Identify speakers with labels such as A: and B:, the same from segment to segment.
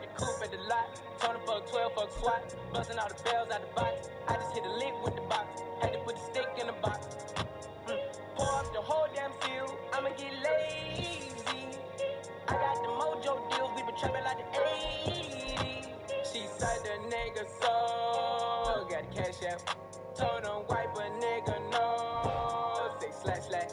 A: out the coupe at the lot. Tony fuck 12, fuck SWAT. Busting all the bells out the box. I just hit a lick with the box. Had to put the stick in the box. Pour up the whole damn field. I'ma get lazy. I got the mojo deals. We been trapping like the 80s. She said the nigga so. Got the cash out. Told him wipe a nigga no. Say slash slash.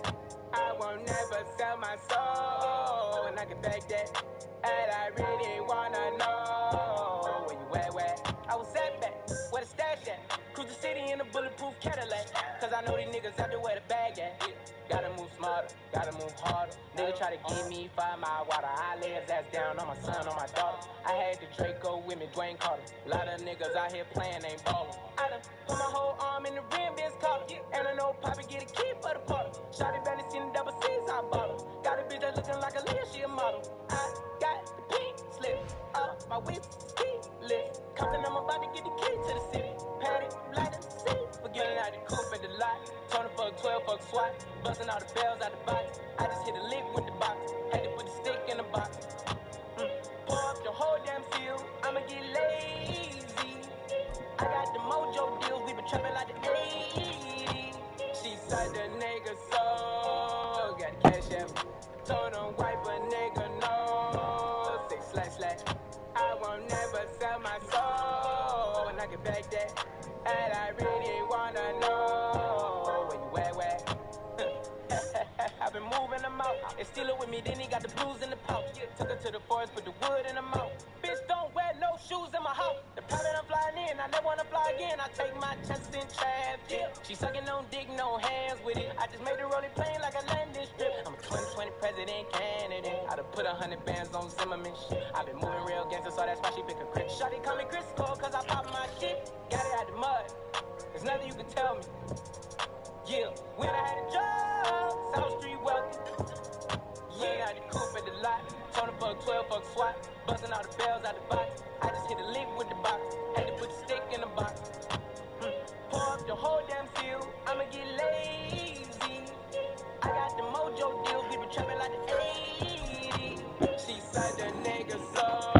A: I won't never sell my soul. And I can back that. And I really wanna know where you at? I was set back, where the stash at? Cruise the city in a bulletproof Cadillac. Cause I know these niggas out there where the bag at. Gotta move smarter, gotta move harder. Nigga try to give me 5 mile water. I lay his ass down on my son, on my daughter. I had the Draco with me, Dwayne Carter. A lot of niggas out here playing, ain't ballin'. I done put my whole arm in the rim, bitch collar. And I know Poppy get a key for the party. Shawty barely seen the double C's, I bought her. Got a bitch that looking like a Leah, she a model. I got the pink slip up, my whip ski lift. Compton, I'm about to get the key to the city. Patty, light up the city. Forgetting out the coupe at the lot. Tony fuck 12, fuck SWAT. Busting all the bells out the box. I just hit a lick with the box. Had to put the stick in the box. Pour up the whole damn field. I'ma get lazy. I got the mojo deals. We been trapping like the 80s. She said the nigga so. Got the cash out. Told him wipe a nigga no. Say slash slash. I won't never sell my soul. And I can back that. And I really wanna know where you at? I've been moving them out. They steal it with me, then he got the blues in the pouch. Took her to the forest, put the wood in the mouth. Bitch, don't wear no shoes in my house. The private I'm flying in, I never wanna fly again. I take my chances in traffic. She sucking on dick, no hands with it. I just made her rolling plane like a landing strip. I'm a 2020 president candidate. I done put 100 bands on Zimmerman shit. I been moving real gangster, so that's why she pick a crit. Shawty call me Crisco, cause I pop my shit. Got it out the mud. There's nothing you can tell me. Yeah, when I had a job, South Street wealthy. Yeah, I had the coupe at the lot. Tony fuck 12, fuck SWAT. Busting all the bells out the box. I just hit a lick with the box. Had to put the stick in the box. Pour up the whole damn field. I'ma get lazy. I got the mojo deals. We been trapping like the 80s. She said the nigga so.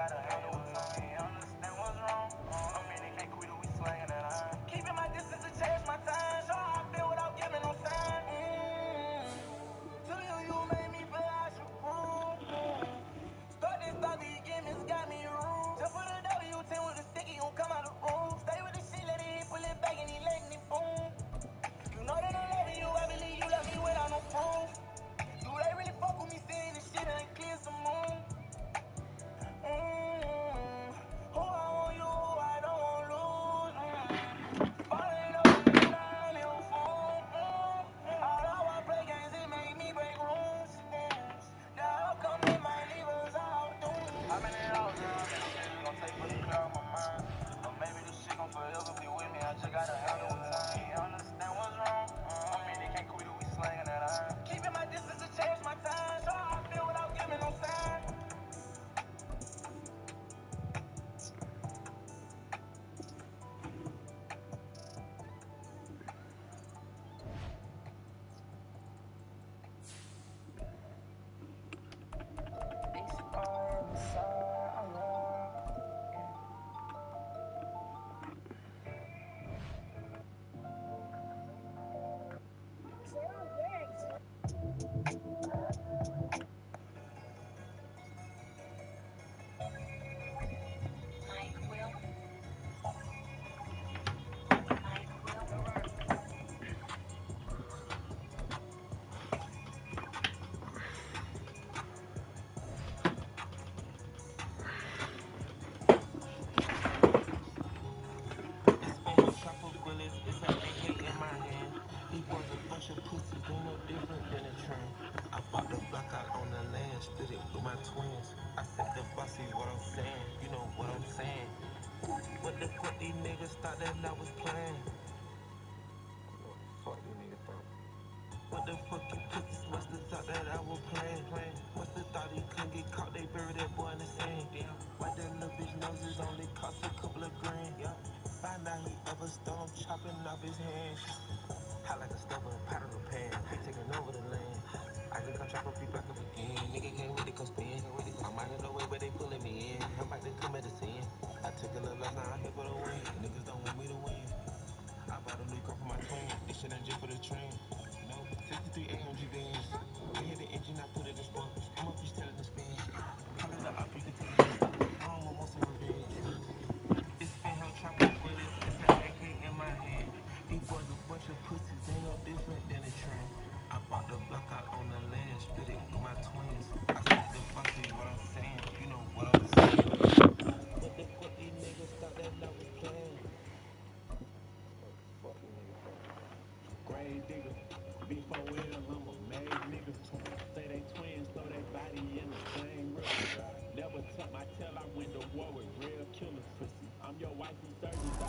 A: gotta handle it. Understand what's wrong. I mean, they can't quit it, we slanging that iron. Keeping my distance to change my time. Show how I feel without giving no sign. To you, you made me feel I should prove. Start this thought begin, got me rude. Just put a W10 with a sticky, gon' come out the room. Stay with the shit, let it hit, pull it back, and he letting it boom. You know that I love you, I believe you love me without no proof. Do they really fuck with me, seeing this shit and clear some moon? Who I want you, I don't want lose. Falling over you, now I'm your phone. Although I play games, it make me break rules. The outcome, they might leave us all doomed. How many hours it's gonna take for the clear on my mind? Or maybe this shit gon' forever be with me, I just gotta handle with time. Understand what's wrong? I mean, they can't quit it, we slanging that iron. Keeping my distance to change my time. Show how I feel without giving no sign.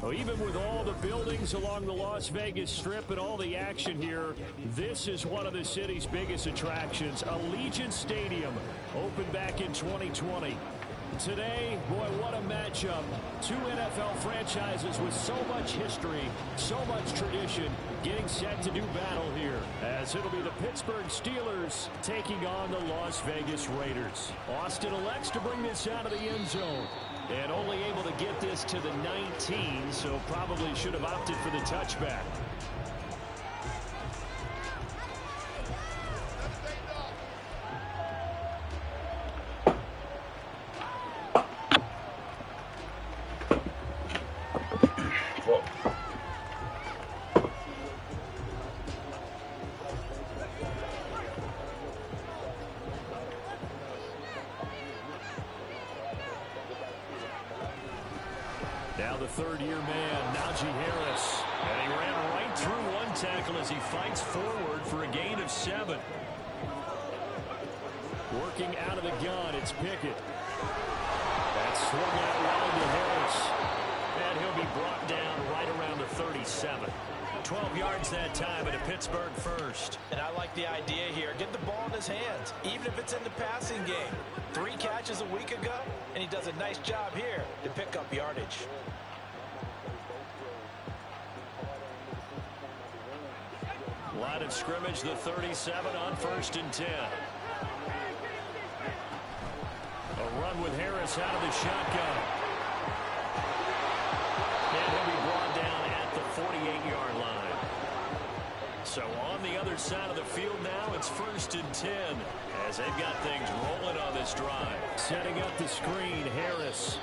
B: Well, even with all the buildings along the Las Vegas Strip and all the action here, this is one of the city's biggest attractions. Allegiant Stadium opened back in 2020. Today, boy, what a matchup. Two NFL franchises with so much history, so much tradition, getting set to do battle here. As it'll be the Pittsburgh Steelers taking on the Las Vegas Raiders. Austin elects to bring this out of the end zone. And only able to get this to the 19, so probably should have opted for the touchback. Now the third-year man, Najee Harris. And he ran right through one tackle as he fights forward for a gain of 7. Working out of the gun, it's Pickett. That's swung out wide to Harris. And he'll be brought down right around the 37. 12 yards that time, and a Pittsburgh first.
C: And I like the idea here. Get the ball in his hands, even if it's in the passing game. 3 catches a week ago, and he does a nice job here to pick up yardage.
B: Line of scrimmage, the 37 on 1st and 10. A run run with Harris out of the shotgun. And he'll be brought down at the 48-yard line. So on the other side of the field now, it's 1st and 10 as they've got things rolling on this drive. Setting up the screen, Harris.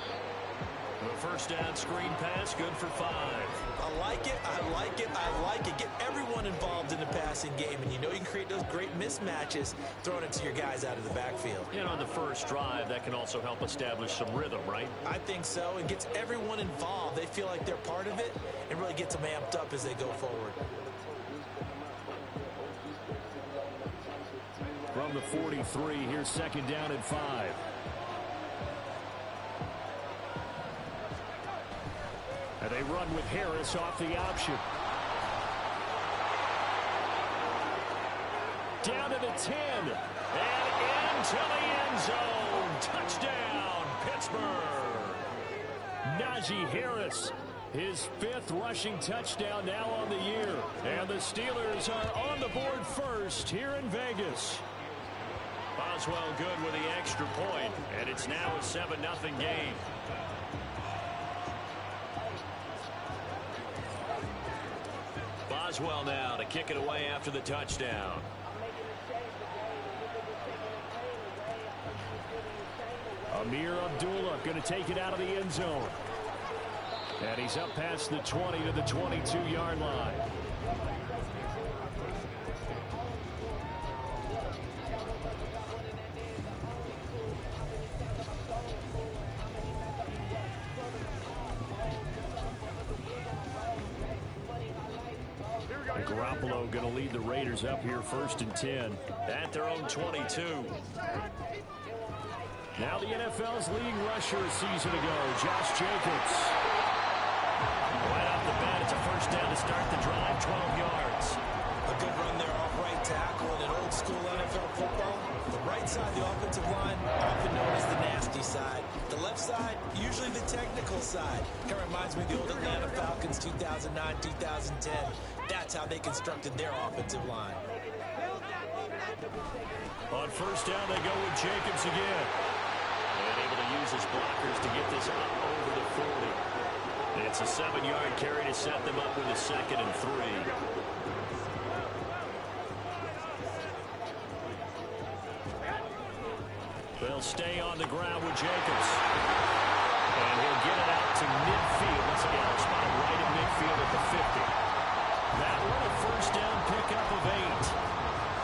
B: The first down screen pass, good for 5.
C: I like it, I like it, I like it. Get everyone involved in the passing game, and you know you can create those great mismatches throwing it to your guys out of the backfield.
B: And on the first drive, that can also help establish some rhythm, right?
C: I think so. It gets everyone involved. They feel like they're part of it and really gets them amped up as they go forward.
B: From the 43, here's 2nd down and 5. And they run with Harris off the option. Down to the 10. And into the end zone. Touchdown, Pittsburgh. Najee Harris, his 5th rushing touchdown now on the year. And the Steelers are on the board first here in Vegas. Boswell good with the extra point, and it's now a 7-0 game. Boswell now to kick it away after the touchdown. Amir Abdullah going to take it out of the end zone. And he's up past the 20 to the 22-yard line. Garoppolo going to lead the Raiders up here 1st and 10 at their own 22. Now the NFL's leading rusher a season ago, Josh Jacobs. Right off the bat, it's a first down to start the drive, 12 yards.
C: A good run there off right tackle in an old school NFL football. The right side of the offensive line, often known as the nasty side. The left side, usually the technical side. Kind of reminds me of the old Atlanta Falcons 2009, 2010. That's how they constructed their offensive line.
B: On first down, they go with Jacobs again. And able to use his blockers to get this up over the 40. It's a 7-yard carry to set them up with a 2nd and 3. They'll stay on the ground with Jacobs. And he'll get it out to midfield. Once again, a spot right at midfield at the 50. That one a first down pickup of 8.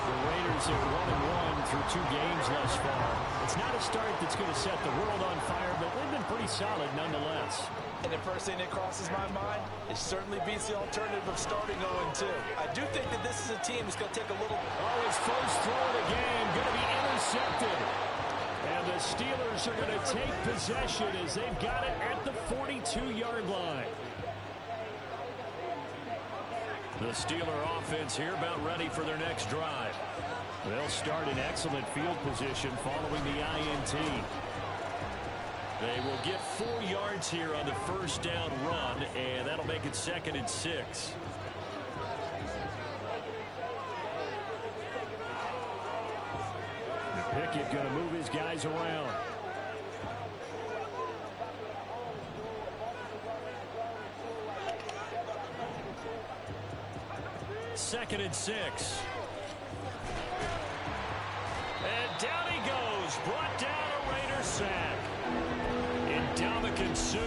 B: The Raiders are 1-1 through 2 games thus far. It's not a start that's going to set the world on fire, but they've been pretty solid nonetheless.
C: And the first thing that crosses my mind, it certainly beats the alternative of starting 0-2. I do think that this is a team that's going to take a little...
B: Oh, his first throw of the game going to be intercepted. And the Steelers are going to take possession as they've got it at the 42-yard line. The Steeler offense here about ready for their next drive. They'll start in excellent field position following the INT. They will get 4 yards here on the first down run, and that'll make it 2nd and 6. Pickett going to move his guys around. Second and 6. And down he goes. Brought down a Raider sack. Ndamukong Suh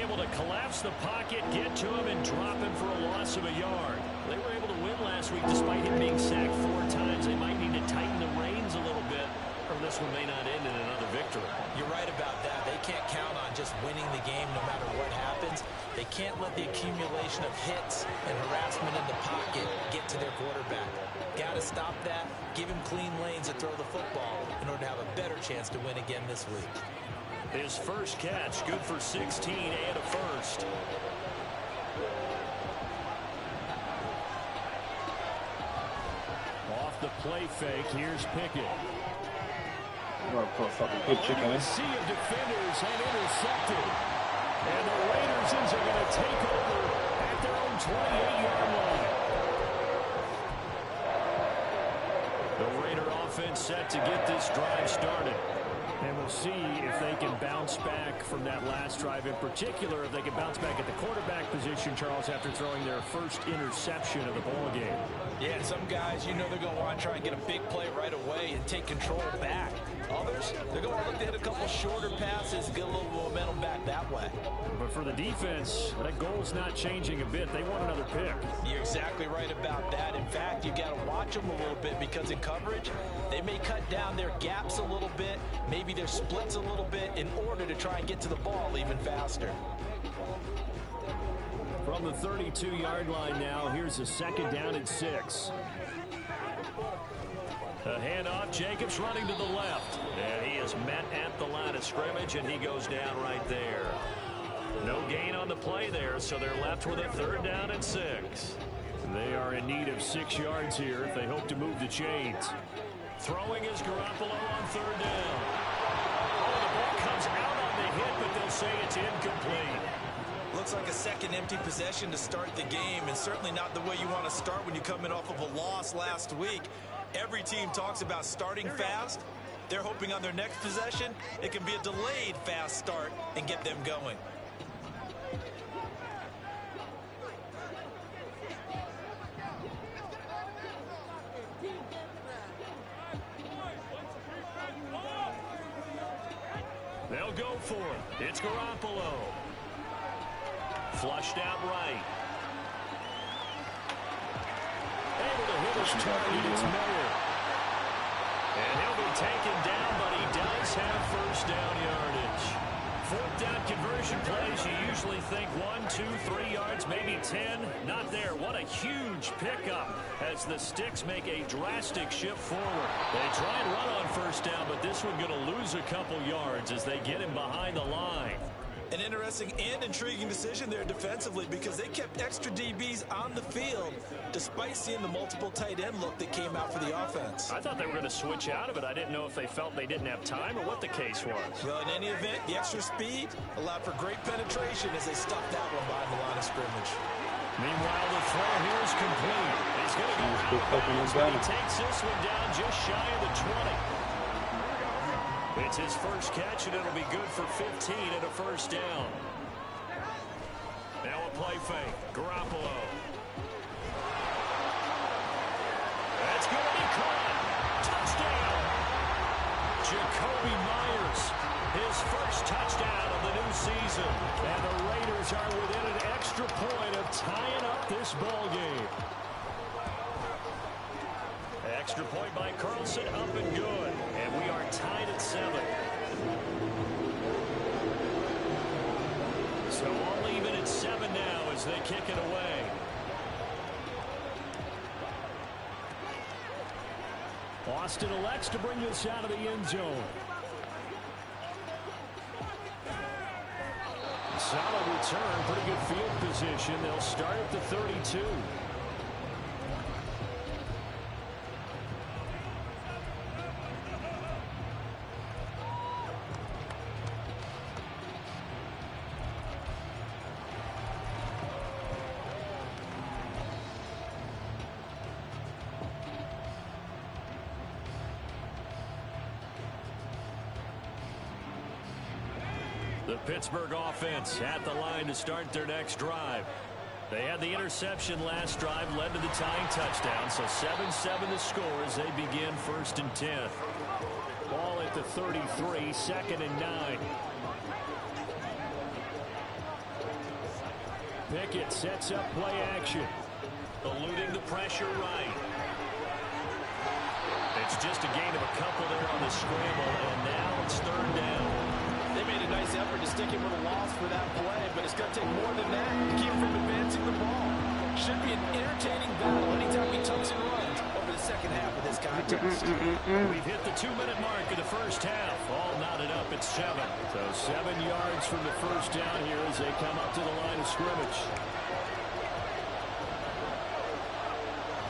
B: able to collapse the pocket, get to him, and drop him for a loss of a yard. They were able to win last week despite him being sacked 4 times. They might need to tighten the reins a little bit, or this one may not end in another victory.
C: You're right about that. They can't count on just winning the game no matter what happens. They can't let the accumulation of hits and harassment in the pocket get to their quarterback. Got to stop that, give him clean lanes to throw the football in order to have a better chance to win again this week.
B: His first catch, good for 16 and a first. Off the play fake, here's Pickett.
D: Good chicken.
B: A sea of defenders and intercepted. And the Raiders are going to take over at their own 28-yard line. The Raider offense set to get this drive started. And we'll see if they can bounce back from that last drive, in particular, if they can bounce back at the quarterback position, Charles, after throwing their first interception of the ball game.
C: Yeah, some guys, you know they're going to want to try and get a big play right away and take control back. Others, they're going to look to hit a couple shorter passes, get a little momentum back that way.
B: But for the defense, that goal's not changing a bit. They want another pick.
C: You're exactly right about that. In fact, you got to watch them a little bit because in coverage, they may cut down their gaps a little bit, maybe their splits a little bit in order to try and get to the ball even faster.
B: From the 32-yard line now, here's a 2nd down and 6. A handoff, Jacobs running to the left. And he is met at the line of scrimmage, and he goes down right there. No gain on the play there, so they're left with a 3rd down and 6. They are in need of 6 yards here if they hope to move the chains. Throwing is Garoppolo on 3rd down. Oh, the ball comes out on the hit, but they'll say it's incomplete.
C: Looks like a second empty possession to start the game, and certainly not the way you want to start when you're coming off of a loss last week. Every team talks about starting fast. They're hoping on their next possession, it can be a delayed fast start and get them going.
B: They'll go for it. It's Garoppolo. Flushed out right. Able to hit his target. It's Miller. And he'll be taken down, but he does have 1st down yardage. 4th down conversion plays, you usually think 1, 2, 3 yards, maybe 10. Not there. What a huge pickup as the Sticks make a drastic shift forward. They try and run on 1st down, but this one going to lose a couple yards as they get him behind the line.
C: An interesting and intriguing decision there defensively because they kept extra DBs on the field despite seeing the multiple tight end look that came out for the offense.
B: I thought they were going to switch out of it. I didn't know if they felt they didn't have time or what the case was.
C: Well, in any event, the extra speed allowed for great penetration as they stuck that one behind the line of scrimmage.
B: Meanwhile, the throw here is complete. He's going to go out. He takes this one down just shy of the 20. It's his first catch, and it'll be good for 15 and a 1st down. Now a play fake. Garoppolo. That's going to be caught. Touchdown. Jacoby Myers, his first touchdown of the new season. And the Raiders are within an extra point of tying up this ball game. Extra point by Carlson, up and good. And we are tied at 7. So all even at 7 now as they kick it away. Austin elects to bring this out of the end zone. Solid return, pretty good field position. They'll start at the 32. The Pittsburgh offense at the line to start their next drive. They had the interception last drive, led to the tying touchdown, so 7-7 the score as they begin 1st and 10. Ball at the 33, 2nd and 9. Pickett sets up play action, eluding the pressure right. It's just a gain of a couple there on the scramble, and now it's 3rd down.
C: They made a nice effort to stick him with a loss for that play, but it's going to take more than that to keep him from advancing the ball. Should be an entertaining battle anytime he tucks and runs over the second half of this contest.
B: We've hit the 2-minute mark of the first half. All knotted up at 7. So 7 yards from the 1st down here as they come up to the line of scrimmage.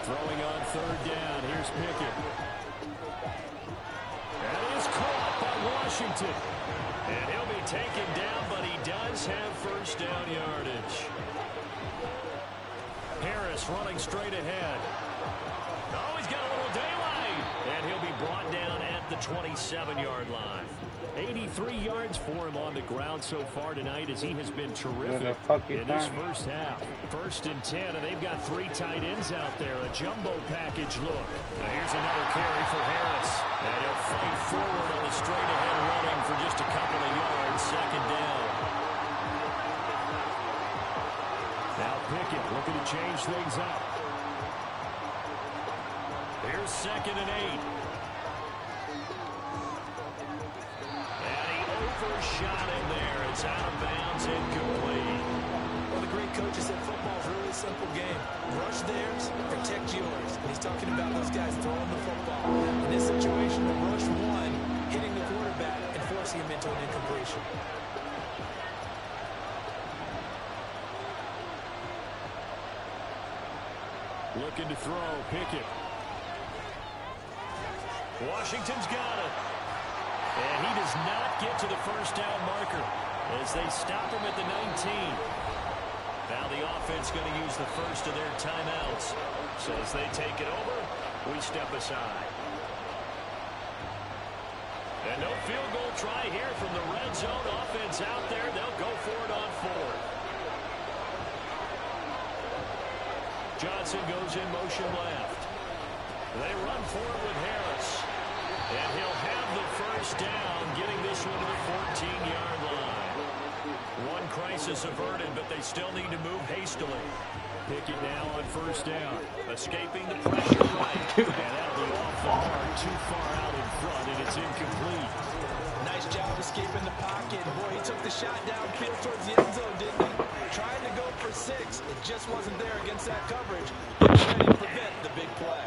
B: Throwing on 3rd down. Here's Pickett. That is caught by Washington. And he'll be taken down, but he does have 1st down yardage. Harris running straight ahead. Oh, he's got a little daylight. And he'll be brought down at the 27-yard line. 83 yards for him on the ground so far tonight as he has been terrific in his first half. 1st and 10, and they've got 3 tight ends out there. A jumbo package look. Now here's another carry for Harris. And he'll fight forward on the straight-ahead running for just a couple of yards. 2nd down. Now Pickett looking to change things up. Here's 2nd and 8. Overshot him there. It's out of bounds, incomplete.
C: Well, the great coach said football is a really simple game. Rush theirs, protect yours. And he's talking about those guys throwing the football. In this situation, the rush one, hitting the quarterback and forcing him into an incompletion.
B: Looking to throw, Pickett. Washington's got it. And he does not get to the 1st down marker as they stop him at the 19. Now the offense going to use the first of their timeouts. So as they take it over, we step aside. And no field goal try here from the red zone. Offense out there. They'll go for it on 4th. Johnson goes in motion left. They run forward with Harris. And he'll have the 1st down, getting this one to the 14-yard line. One crisis averted, but they still need to move hastily. Pickett now on 1st down. Escaping the pressure right. And that'll be off the mark, too far out in front, and it's incomplete.
C: Nice job escaping the pocket. Boy, he took the shot downfield towards the end zone, didn't he? Trying to go for 6. It just wasn't there against that coverage. He was ready to prevent the big play.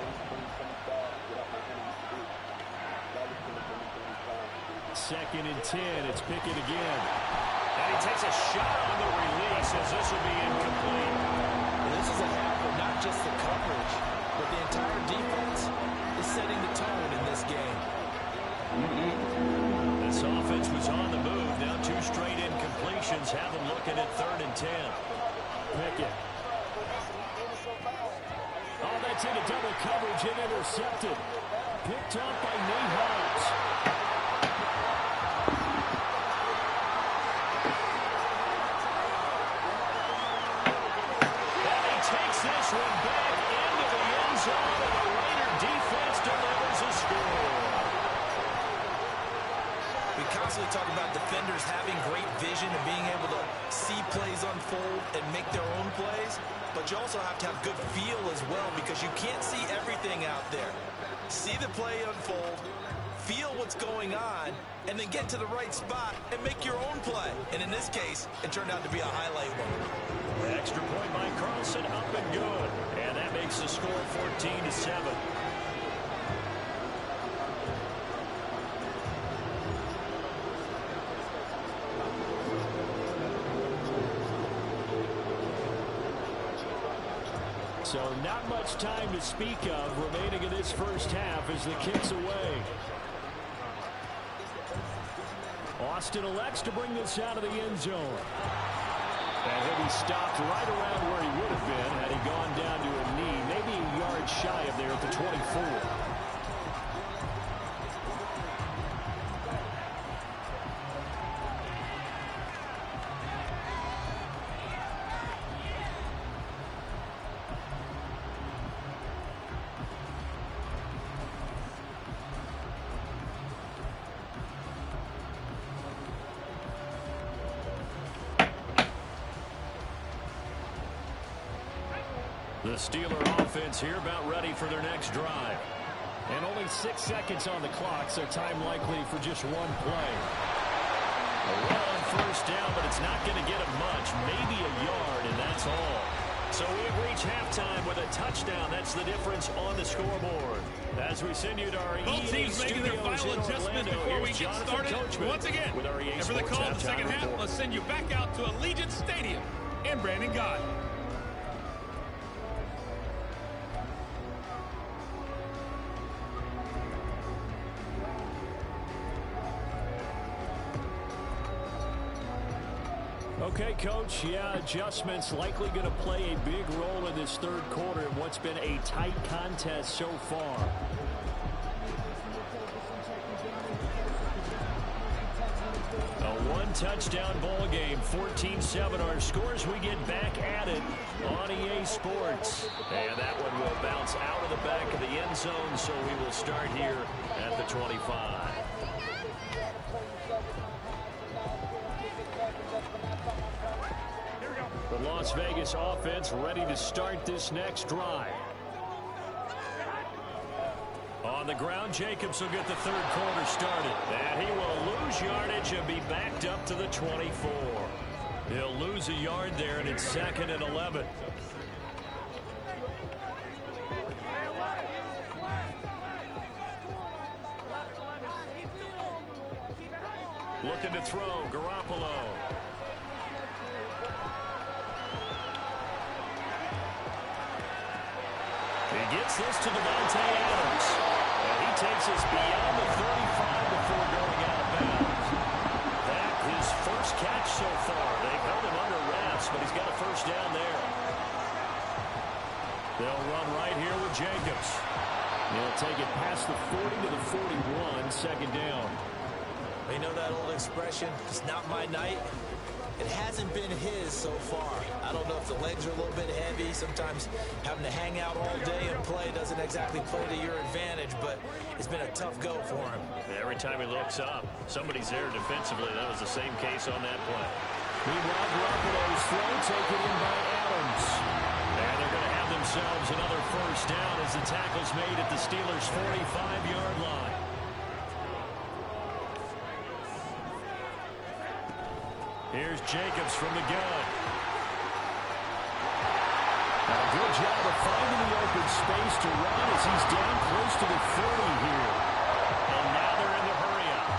B: 2nd and 10. It's Pickett again. And he takes a shot on the release as this will be incomplete.
C: This is a half of not just the coverage, but the entire defense is setting the tone in this game.
B: This offense was on the move. Now 2 straight incompletions have them looking at 3rd and 10. Pickett. Oh, that's into double coverage and intercepted. Picked up by Nate Hobbs. This one back into the end zone, and the Raider defense delivers a score.
C: We constantly talk about defenders having great vision and being able to see plays unfold and make their own plays, but you also have to have good feel as well because you can't see everything out there. See the play unfold, feel what's going on, and then get to the right spot and make your own play. And in this case, it turned out to be a highlight one.
B: Extra point by Carlson, up and good. And that makes the score 14-7. So not much time to speak of remaining in this first half as the kick's away. Austin elects to bring this out of the end zone. And he'll be stopped right around where he would have been had he gone down to a knee, maybe a yard shy of there at the 24. The Steeler offense here about ready for their next drive. And only 6 seconds on the clock, so time likely for just one play. A run on 1st down, but it's not going to get him much. Maybe a yard, and that's all. So we've reached halftime with a touchdown. That's the difference on the scoreboard. As we send you to our EA
D: teams making their final adjustment before we get started. Once again,
B: with our EA
D: and for the call of the second half, let's send you back out to Allegiant Stadium in Brandon Gaudin.
B: Okay, Coach, yeah, adjustments likely going to play a big role in this third quarter in what's been a tight contest so far. touchdown ball game. 14-7 our scores. We get back at it on EA Sports. And that one will bounce out of the back of the end zone, so we will start here at the 25. The Las Vegas offense ready to start this next drive. On the ground, Jacobs will get the third quarter started. And he will lose yardage and be backed up to the 24. He'll lose a yard there, and it's 2nd and 11. Looking to throw, Garoppolo. He gets this to Davante Adams. And he takes us beyond the 35 before going out of bounds. That his first catch so far. They've held him under wraps, but he's got a first down there. They'll run right here with Jacobs. He'll take it past the 40 to the 41, 2nd down.
C: You know that old expression, it's not my night? It hasn't been his so far. I don't know if the legs are a little bit heavy. Sometimes having to hang out all day and play doesn't exactly play to your advantage, but it's been a tough go for him.
B: Every time he looks up, somebody's there defensively. That was the same case on that play.
E: Meanwhile, Garoppolo's throw taken in by Adams.
B: And they're going to have themselves another first down as the tackle's made at the Steelers' 45-yard line. Here's Jacobs from the gun.
E: A good job of finding the open space to run as he's down close to the 30 here.
B: And now they're in the hurry-up.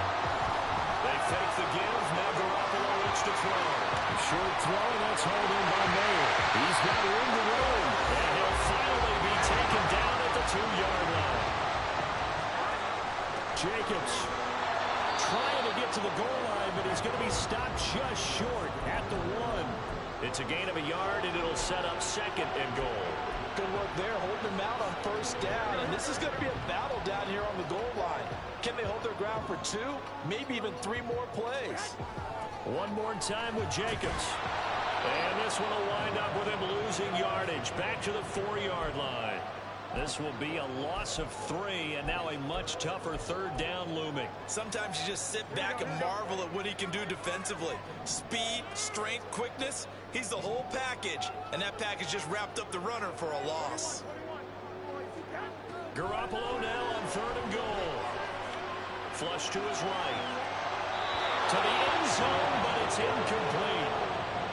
B: They fake the give. Now Garoppolo looks to throw.
E: A short throw, and that's hauled in by Mayer. He's got room to roam.
B: And he'll finally be taken down at the 2-yard line.
E: Jacobs trying to get to the goal line, but he's going to be stopped just short at the 1.
B: It's a gain of a yard, and it'll set up 2nd and goal.
C: Good work there, holding them out on first down, and this is going to be a battle down here on the goal line. Can they hold their ground for 2, maybe even 3 more plays?
B: One more time with Jacobs. And this one will wind up with him losing yardage back to the 4-yard line. This will be a loss of 3, and now a much tougher 3rd down looming.
C: Sometimes you just sit back and marvel at what he can do defensively. Speed, strength, quickness, he's the whole package. And that package just wrapped up the runner for a loss.
B: Garoppolo now on 3rd and goal. Flush to his right. To the end zone, but it's incomplete.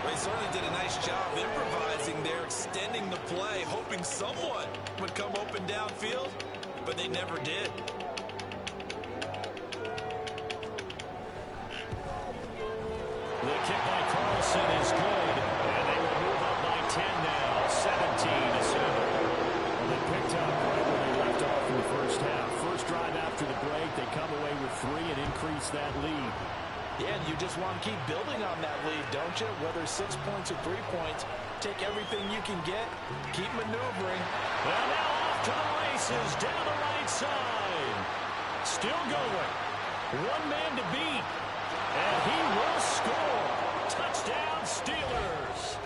C: They certainly did a nice job improvising there, extending the play, hoping someone would come open downfield, but they never did.
B: The kick by Carlson is good, and they will move up by 10 now, 17-7.
E: Well, they picked up right where they left off in the first half. First drive after the break, they come away with 3 and increase that lead.
C: Yeah, and you just want to keep building on that lead, don't you? Whether 6 points or 3 points, take everything you can get, keep maneuvering.
B: Well, now off to the races, down the right side. Still going. 1 man to beat. And he will score. Touchdown, Steelers.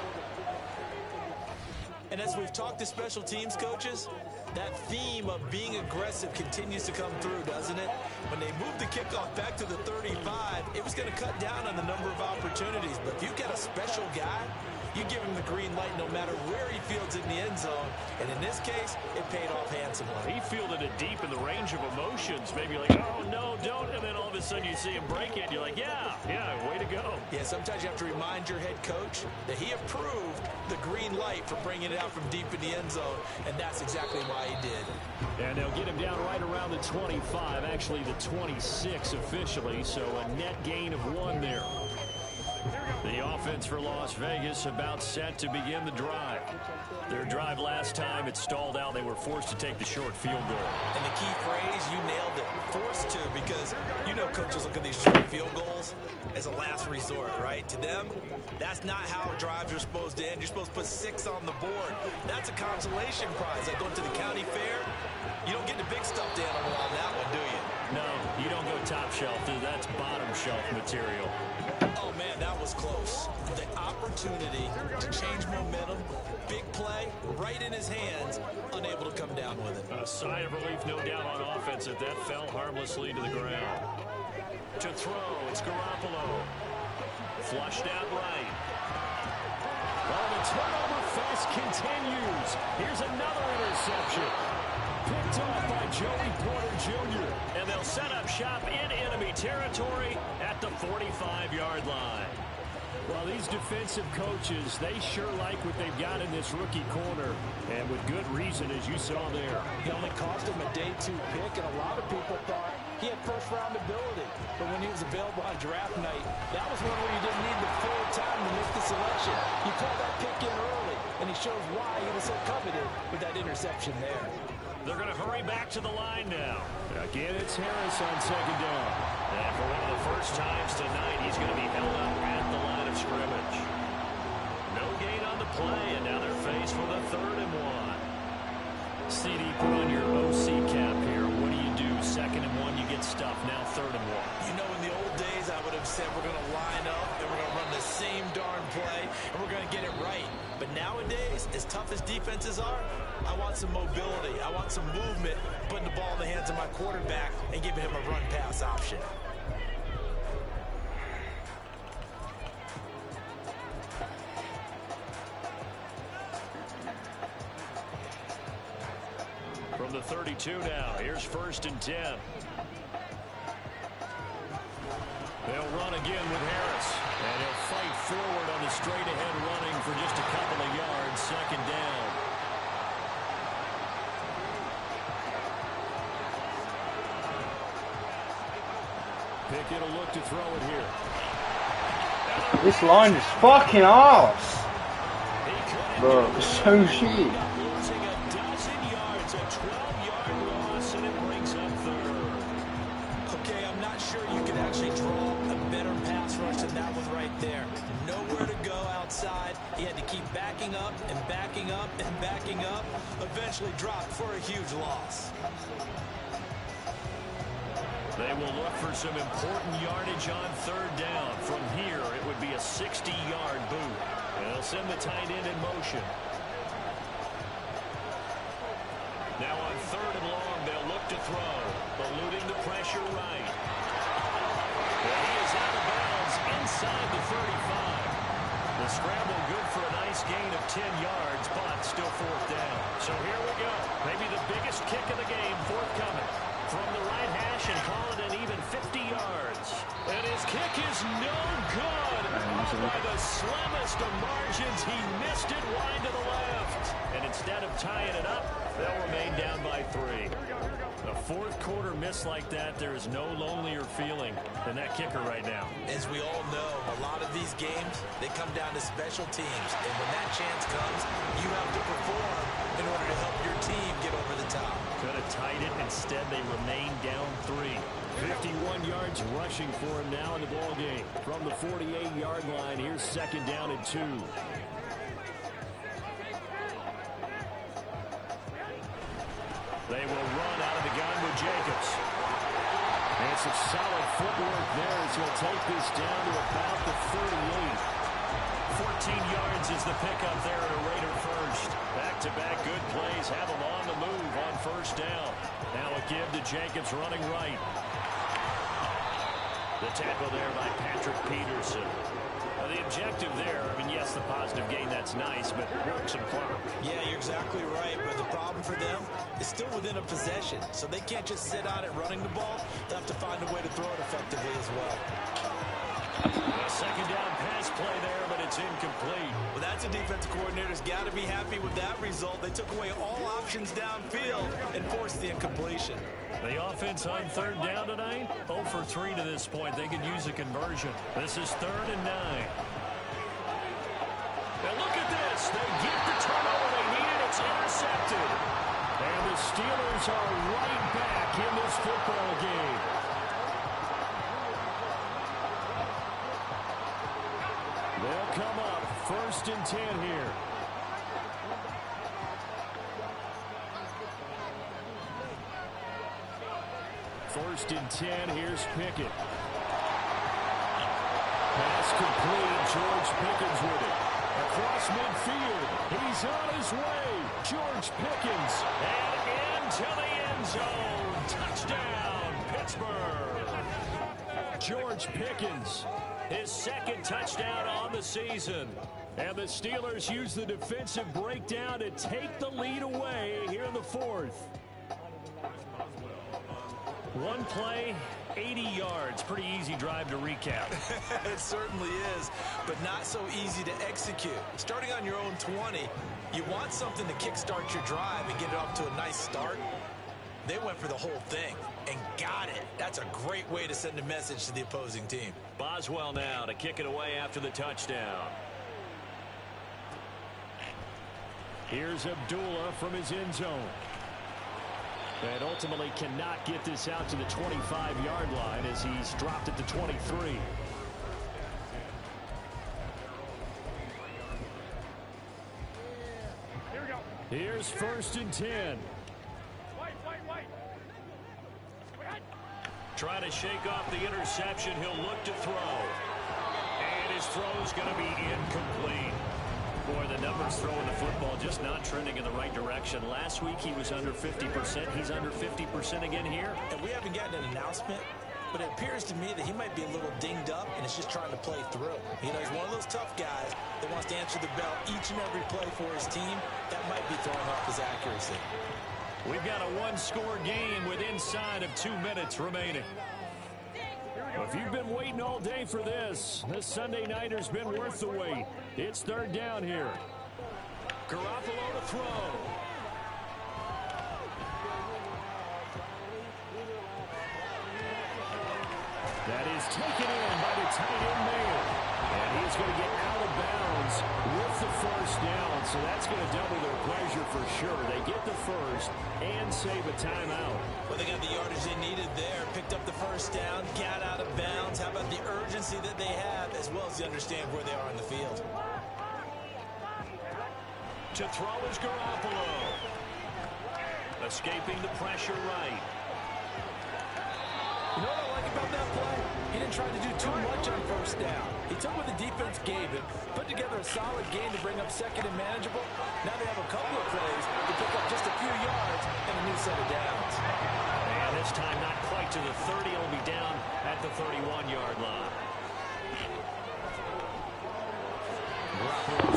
C: And as we've talked to special teams coaches, that theme of being aggressive continues to come through, doesn't it? When they moved the kickoff back to the 35, it was going to cut down on the number of opportunities. But if you've got a special guy, you give him the green light no matter where he fields it in the end zone. And in this case, it paid off handsomely.
B: He fielded it deep in the range of emotions. Maybe like, oh, no, don't. And then all of a sudden you see him break it. And you're like, yeah, way to go.
C: Yeah, sometimes you have to remind your head coach that he approved the green light for bringing it out from deep in the end zone. And that's exactly why he did.
E: And they'll get him down right around the 25, actually the 26 officially. So a net gain of 1 there.
B: The offense for Las Vegas about set to begin the drive. Their drive last time, it stalled out. They were forced to take the short field goal.
C: And the key phrase, you nailed it, forced to, because you know coaches look at these short field goals as a last resort, right? To them, that's not how drives are supposed to end. You're supposed to put 6 on the board. That's a consolation prize. Like going to the county fair, you don't get the big stuffed animal on that one, do you?
B: No, you don't go top shelf. That's bottom shelf material.
C: Oh, man, that was close. The opportunity to change momentum, big play, right in his hands, unable to come down with it.
E: A sigh of relief, no doubt, on offense that fell harmlessly to the ground. To throw, it's Garoppolo. Flushed out right. Well, the turnover fest continues. Here's another interception. Picked off by Joey Porter Jr. And they'll set up shop in enemy territory at the 45-yard line. Well, these defensive coaches, they sure like what they've got in this rookie corner, and with good reason, as you saw there.
C: He only cost him a day 2 pick, and a lot of people thought he had first-round ability. But when he was available on draft night, that was one where you didn't need the full time to make the selection. You called that pick in early, and he shows why he was so coveted with that interception there.
E: They're going to hurry back to the line now. Again, it's Harris on second down. And for one of the first times tonight, he's going to be held up at the line of scrimmage. No gain on the play, and now they're faced with a 3rd and 1. CD, put on your OC cap here. What do you do? 2nd and 1, you get stuffed. Now 3rd and 1.
C: You know, in the old days, I would have said we're going to line up and we're going to run the same darn play and we're going to get it right. But nowadays, as tough as defenses are, I want some mobility. I want some movement, putting the ball in the hands of my quarterback and giving him a run-pass option.
E: From the 32 now, here's 1st and 10. They'll run again with Harris, and he'll fight forward on the straight-ahead running for just a couple of yards. 2nd down. Pickett will look to throw it here.
F: This line is fucking arse. Bro, it's so shit.
E: Losing a dozen yards, a 12-yard loss, and it brings up 3rd.
C: Okay, I'm not sure you can actually draw a better pass rush than that one right there. Nowhere to go outside. He had to keep backing up and backing up and backing up. Eventually dropped for a huge loss.
E: They will look for some important yardage on 3rd down. From here, it would be a 60-yard boot. They'll send the tight end in motion. Now on 3rd and long, they'll look to throw. Eluding the pressure right. Well, he is out of bounds inside the 35. The scramble good for a nice gain of 10 yards, but still 4th down. So here we go. Maybe the biggest kick of the game forthcoming. From the right hash and call it an even 50 yards. And his kick is no good. Off by the slimmest of margins. He missed it wide to the left. And instead of tying it up, they'll remain down by 3. A 4th quarter miss like that, there is no lonelier feeling than that kicker right now.
C: As we all know, a lot of these games, they come down to special teams. And when that chance comes, you have to perform in order to help your team get over the top.
E: Could have tied it. Instead, they remain down 3. 51 yards rushing for him now in the ball game. From the 48-yard line, here's 2nd down and 2. They will run out of the gun with Jacobs. And some solid footwork there as he'll take this down to about the 38. 14 yards is the pickup there at a Raider first. Back-to-back good plays have him on the move on 1st down. Now a give to Jacobs running right. The tackle there by Patrick Peterson. The objective there, I mean, yes, the positive gain, that's nice, but work some clock.
C: Yeah, you're exactly right, but the problem for them is still within a possession, so they can't just sit on it running the ball. They have to find a way to throw it effectively as well.
E: A 2nd down pass play there, but it's incomplete.
C: Well, that's a defensive coordinator's got to be happy with that result. They took away all options downfield and forced the incompletion.
E: The offense on 3rd down tonight, 0 for 3 to this point. They could use a conversion. This is 3rd and 9. Now look at this. They get the turnover they needed. It's intercepted. And the Steelers are right back in this football game. They'll come up 1st and 10 here. First and 10, here's Pickett.
B: Pass complete. George Pickens with it. Across midfield. He's on his way. George Pickens. And into the end zone. Touchdown, Pittsburgh. George Pickens, his second touchdown on the season. And the Steelers use the defensive breakdown to take the lead away here in the fourth. One play, 80 yards. Pretty easy drive to recap.
C: It certainly is, but not so easy to execute. Starting on your own 20, you want something to kickstart your drive and get it off to a nice start. They went for the whole thing and got it. That's a great way to send a message to the opposing team.
E: Boswell now to kick it away after the touchdown.
B: Here's Abdullah from his end zone. And ultimately cannot get this out to the 25-yard line as he's dropped at the 23. Here's 1st and 10.
E: Trying to shake off the interception. He'll look to throw. And his throw's going to be incomplete. Boy, the numbers throwing the football just not trending in the right direction. Last week he was under 50%. He's under 50% again here.
C: And we haven't gotten an announcement, but it appears to me that he might be a little dinged up and is just trying to play through. You know, he's one of those tough guys that wants to answer the bell each and every play for his team. That might be throwing off his accuracy.
B: We've got a one-score game with inside of 2 minutes remaining. If you've been waiting all day for this Sunday nighter's been worth the wait. It's 3rd down here.
E: Garoppolo to throw.
B: That is taken in by the tight end man. And he's going to get out of bounds with the 1st down. So that's going to double their pleasure for sure. They get the 1st and save a timeout.
C: Well, they got the yardage they needed there. Picked up the 1st down, got out of bounds. How about the urgency that they have, as well as they understand where they are in the field.
E: To throw is Garoppolo. Escaping the pressure right.
C: You know what I like about that play? He didn't try to do too much on 1st down. He took what the defense gave him, put together a solid game to bring up 2nd and manageable. Now they have a couple of plays to pick up just a few yards and a new set of downs.
E: And this time not quite to the 30. He'll be down at the 31-yard line.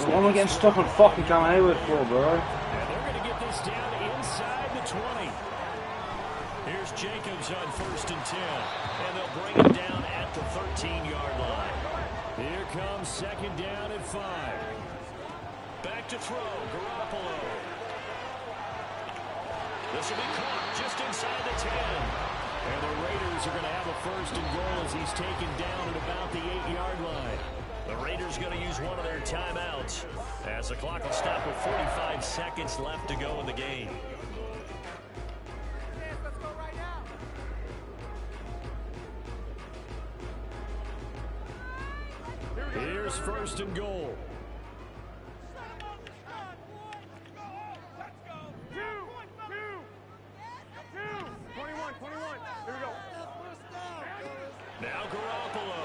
F: What am I getting stuck on fucking Cam Hayward for, bro?
B: And they're going to get this down inside the 20. Here's Jacobs on 1st and 10. And they'll bring it down at the 13-yard line. Here comes 2nd down at 5.
E: Back to throw, Garoppolo. This will be caught just inside the 10.
B: And the Raiders are going to have a 1st and goal as he's taken down at about the 8-yard line.
E: The Raiders going to use one of their timeouts as the clock will stop with 45 seconds left to go in the game.
B: Here's 1st and goal.
E: Now Garoppolo.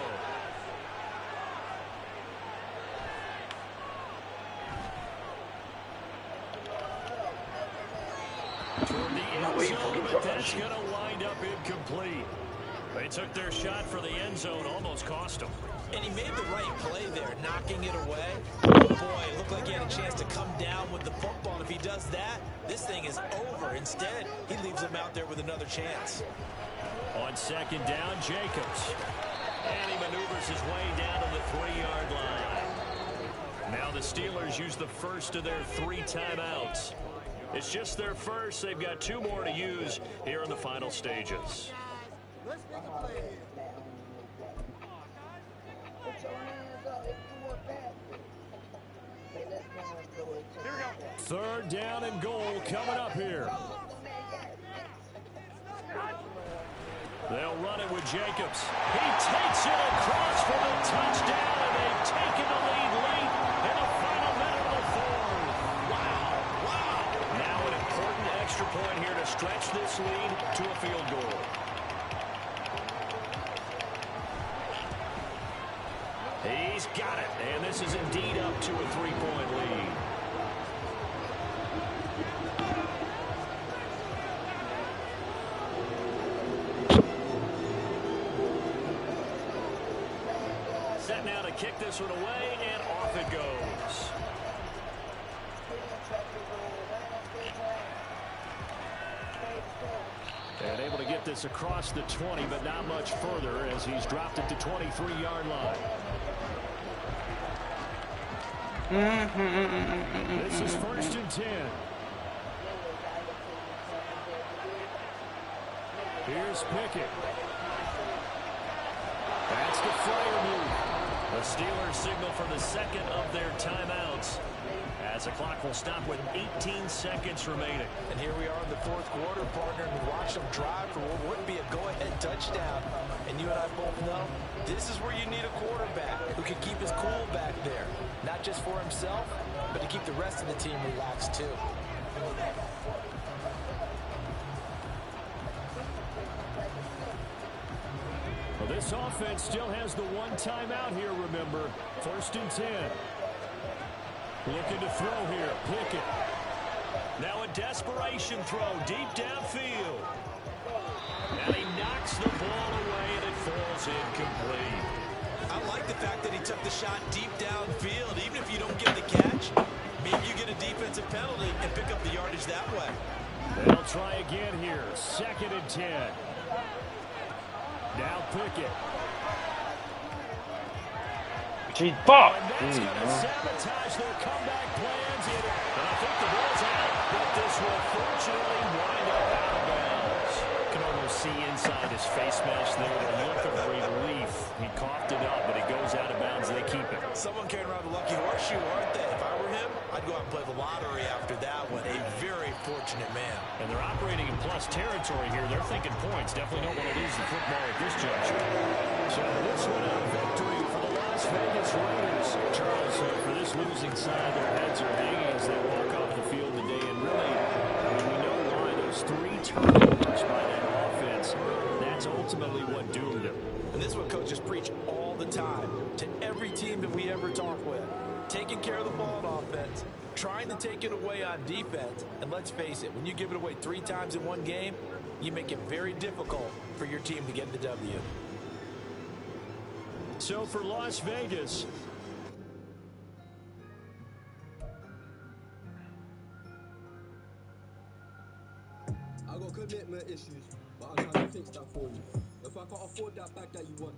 E: Toward the end zone, but that's going to wind up incomplete. They took their shot for the end zone, almost cost them.
C: And he made the right play there, knocking it away. Oh boy, it looked like he had a chance to come down with the football. And if he does that, this thing is over. Instead, he leaves him out there with another chance.
B: On 2nd down, Jacobs.
E: And he maneuvers his way down to the 3-yard line. Now the Steelers use the first of their 3 timeouts. It's just their first. They've got 2 more to use here in the final stages.
G: Let's make a play. Put your hands up if you want that. Hey, let's go. Here we go.
B: 3rd down and goal coming up here. They'll run it with Jacobs. He takes it across for the touchdown, and they've taken the lead late in the final minute of the 4th. Wow.
E: Now an important extra point here to stretch this lead to a field goal. He's got it, and this is indeed up to a 3-point lead. Set now to kick this one away, and off it goes. And able to get this across the 20, but not much further as he's dropped it to 23-yard line. This is 1st and 10. Here's Pickett. That's the Freiermuth. The Steelers signal for the second of their timeouts, as the clock will stop with 18 seconds remaining.
C: And here we are in the 4th quarter, partner, and we watch them drive for what would be a go-ahead touchdown. And you and I both know this is where you need a quarterback who can keep his cool back there. Not just for himself, but to keep the rest of the team relaxed too.
B: Well, this offense still has the one timeout here, remember. 1st and 10. Looking to throw here. Pickett.
E: Now a desperation throw deep downfield. And he knocks the ball away, and it falls incomplete.
C: I like the fact that he took the shot deep downfield. Even if you don't get the catch, maybe you get a defensive penalty and pick up the yardage that way.
B: They'll try again here. 2nd and 10. Now Pickett.
F: Gee, fuck!
B: And that's going to sabotage their comeback plans. And I think the ball's out, but this will fortunately wind up out of bounds.
E: You can almost see inside his face mask there the look of relief. He coughed it up, but it goes out of bounds. They keep it.
C: Someone carrying around the lucky horseshoe, aren't they? If I were him, I'd go out and play the lottery after that one. A very fortunate man.
E: And they're operating in plus territory here. They're thinking points. Definitely don't want to lose the football at this juncture.
B: So this one a victory for the Las Vegas Raiders. Charles, for this losing side, their heads are hanging as they walk off the field today. And really, we know why. Those 3 turnovers by that offense, that's ultimately what doomed them.
C: And this is what coaches preach all the time to every team that we ever talk with. Taking care of the ball on offense, trying to take it away on defense. And let's face it, when you give it away 3 times in one game, you make it very difficult for your team to get the W.
B: So for Las Vegas,
H: I got commitment issues, but I'm trying to fix that for you. If I can't afford that bag that you want,